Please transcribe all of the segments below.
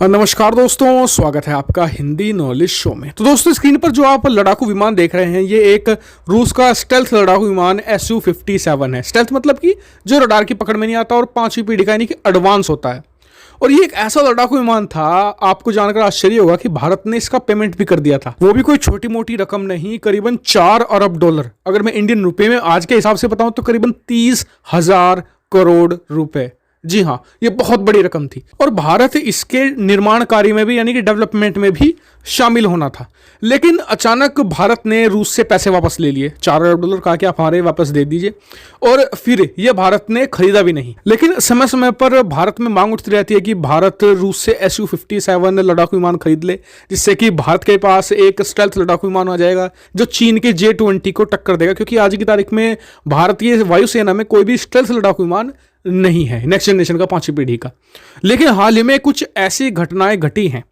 नमस्कार दोस्तों, स्वागत है आपका हिंदी नॉलेज शो में। तो दोस्तों, स्क्रीन पर जो आप लड़ाकू विमान देख रहे हैं ये एक रूस का स्टेल्थ लड़ाकू विमान Su-57 है। स्टेल्थ मतलब कि जो रडार की पकड़ में नहीं आता और पांचवी पीढ़ी का यानी कि एडवांस होता है। और ये एक ऐसा लड़ाकू विमान था, आपको जानकर आश्चर्य होगा कि भारत ने इसका पेमेंट भी कर दिया था। वो भी कोई छोटी मोटी रकम नहीं, करीबन 4 अरब डॉलर। अगर मैं इंडियन रुपए में आज के हिसाब से बताऊं तो करीबन 30,000 करोड़ रुपए। जी हाँ, ये बहुत बड़ी रकम थी और भारत इसके निर्माण कार्य में भी यानी कि डेवलपमेंट में भी शामिल होना था। लेकिन अचानक भारत ने रूस से पैसे वापस ले लिए, 4 अरब डॉलर कहा कि आप हमारे वापस दे दीजिए, और फिर यह भारत ने खरीदा भी नहीं। लेकिन समय समय पर भारत में मांग उठती रहती है कि भारत रूस से Su-57 लड़ाकू विमान खरीद ले, जिससे कि भारत के पास एक स्टेल्थ लड़ाकू विमान आ जाएगा जो चीन के J-20 को टक्कर देगा। क्योंकि आज की तारीख में भारतीय वायुसेना में कोई भी स्टेल्थ लड़ाकू विमान नहीं है, नेक्स्ट जनरेशन का, पांचवी पीढ़ी का। लेकिन हाल ही में कुछ ऐसी घटनाएं घटी हैं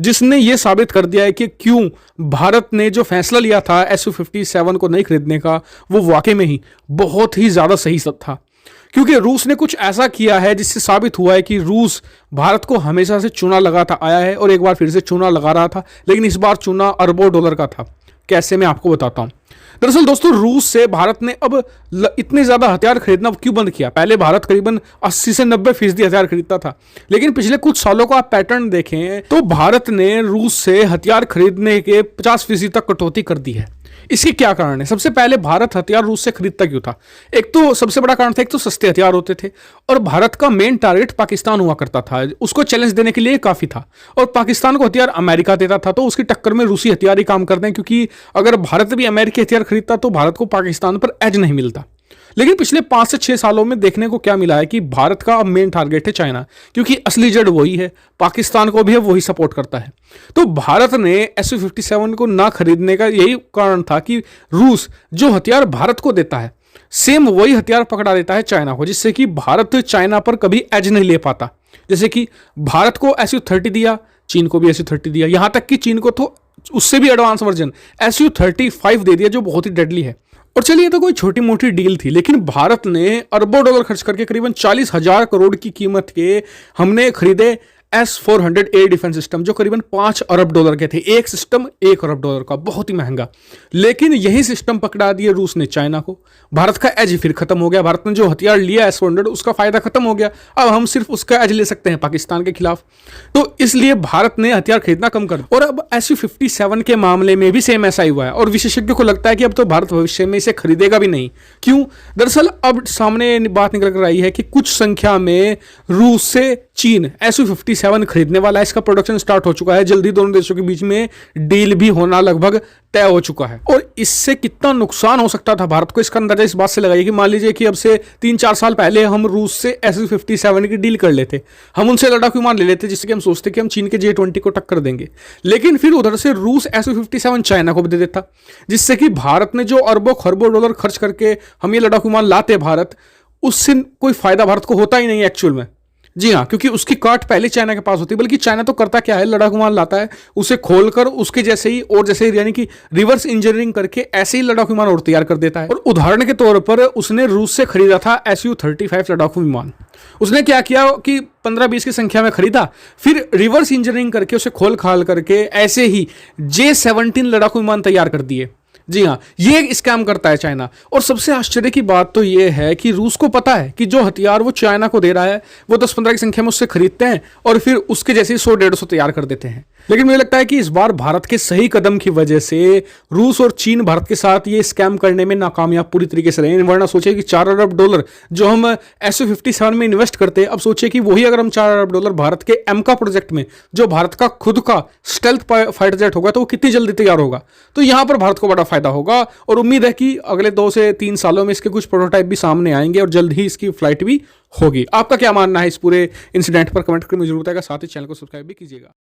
जिसने ये साबित कर दिया है कि क्यों भारत ने जो फैसला लिया था Su-57 को नहीं खरीदने का, वो वाकई में ही बहुत ही ज्यादा सही था। क्योंकि रूस ने कुछ ऐसा किया है जिससे साबित हुआ है कि रूस भारत को हमेशा से चूना लगाता आया है और एक बार फिर से चूना लगा रहा था, लेकिन इस बार चूना अरबों डॉलर का था। कैसे, मैं आपको बताता हूं। दरअसल दोस्तों, रूस से भारत ने अब इतने ज्यादा हथियार खरीदना क्यों बंद किया? पहले भारत करीबन 80 से 90% हथियार खरीदता था, लेकिन पिछले कुछ सालों का आप पैटर्न देखें तो भारत ने रूस से हथियार खरीदने के 50% तक कटौती कर दी है। इसके क्या कारण है? सबसे पहले भारत हथियार रूस से खरीदता क्यों था? एक तो सबसे बड़ा कारण था, एक तो सस्ते हथियार होते थे और भारत का मेन टारगेट पाकिस्तान हुआ करता था, उसको चैलेंज देने के लिए काफी था। और पाकिस्तान को हथियार अमेरिका देता था, तो उसकी टक्कर में रूसी हथियार ही काम करते हैं, क्योंकि अगर भारत भी अमेरिकी हथियार खरीदता तो भारत को पाकिस्तान पर एज नहीं मिलता। लेकिन पिछले 5 से 6 सालों में देखने को क्या मिला है कि भारत का अब मेन टारगेट है चाइना, क्योंकि असली जड़ वही है, पाकिस्तान को भी है वही सपोर्ट करता है। तो भारत ने Su-57 को ना खरीदने का यही कारण था कि रूस जो हथियार भारत को देता है सेम वही हथियार पकड़ा देता है चाइना को, जिससे कि भारत चाइना पर कभी एज नहीं ले पाता। जैसे कि भारत को Su-30 दिया, चीन को भी Su-30 दिया, यहां तक कि चीन को तो उससे भी एडवांस वर्जन Su-35 दे दिया, जो बहुत ही डेडली है। और चलिए, ये तो कोई छोटी मोटी डील थी, लेकिन भारत ने अरबों डॉलर खर्च करके करीबन 40,000 करोड़ की कीमत के हमने खरीदे S-400 एयर डिफेंस सिस्टम, जो करीबन 5 अरब डॉलर के थे। एक सिस्टम 1 अरब डॉलर का, बहुत ही महंगा। लेकिन यही सिस्टम पकड़ा दिए रूस ने चाइना को। भारत का एज फिर खत्म हो गया। भारत ने जो हथियार लिया S-400, उसका फायदा खत्म हो गया। अब हम सिर्फ उसका एज ले सकते हैं पाकिस्तान के खिलाफ। तो इसलिए भारत ने हथियार खरीदना कम कर दिया। और अब Su-57 के मामले में भी सेम ऐसा ही हुआ है और विशेषज्ञों को लगता है कि अब तो भारत भविष्य में इसे खरीदेगा भी नहीं। क्यों? दरअसल अब सामने बात निकल कर आई है कि कुछ संख्या में रूस से चीन Su-57 खरीदने वाला है। इसका प्रोडक्शन स्टार्ट हो चुका है, जल्दी दोनों देशों के बीच में डील भी होना लगभग तय हो चुका है। और इससे कितना नुकसान हो सकता था भारत को, इसका अंदाजा इस बात से लगाइए कि मान लीजिए कि अब से 3-4 साल पहले हम रूस से Su-57 की डील कर लेते, हम उनसे लड़ाकू विमान ले लेते, जिससे कि हम सोचते कि हम चीन के J-20 को टक्कर देंगे। लेकिन फिर उधर से रूस Su-57 चाइना को भी दे देता, जिससे कि भारत ने जो अरबों खरबों डॉलर खर्च करके हम ये लड़ाकू विमान लाते भारत, उससे कोई फायदा भारत को होता ही नहीं एक्चुअल में। जी हाँ, क्योंकि उसकी काट पहले चाइना के पास होती है। बल्कि चाइना तो करता क्या है, लड़ाकू विमान लाता है, उसे खोलकर उसके जैसे ही और जैसे ही यानी कि रिवर्स इंजीनियरिंग करके ऐसे ही लड़ाकू विमान और तैयार कर देता है। और उदाहरण के तौर पर उसने रूस से खरीदा था Su-35 लड़ाकू विमान। उसने क्या किया कि 15-20 की संख्या में खरीदा, फिर रिवर्स इंजीनियरिंग करके उसे खोल खाल करके ऐसे ही J-17 लड़ाकू विमान तैयार कर दिए। जी हाँ, ये स्कैम करता है चाइना। और सबसे आश्चर्य की बात तो ये है कि रूस को पता है कि जो हथियार वो चाइना को दे रहा है वो 10-15 की संख्या में उससे खरीदते हैं और फिर उसके जैसे 100-150 तैयार कर देते हैं। लेकिन मुझे लगता है कि इस बार भारत के सही कदम की वजह से रूस और चीन भारत के साथ ये स्कैम करने में नाकामयाब पूरी तरीके से रहे। वरना सोचिए कि 4 अरब डॉलर जो हम Su-57 में इन्वेस्ट करते हैं, अब सोचिए कि वही अगर हम 4 अरब डॉलर भारत के एमका प्रोजेक्ट में, जो भारत का खुद का स्टेल्थ फाइटर जेट होगा, तो वो कितनी जल्दी तैयार होगा। तो यहां पर भारत को बड़ा फायदा होगा और उम्मीद है कि अगले 2 से 3 सालों में इसके कुछ प्रोटोटाइप भी सामने आएंगे और जल्द ही इसकी फ्लाइट भी होगी। आपका क्या मानना है इस पूरे इंसिडेंट पर? कमेंट करके मुझे जरूर बताइएगा, साथ ही चैनल को सब्सक्राइब भी कीजिएगा।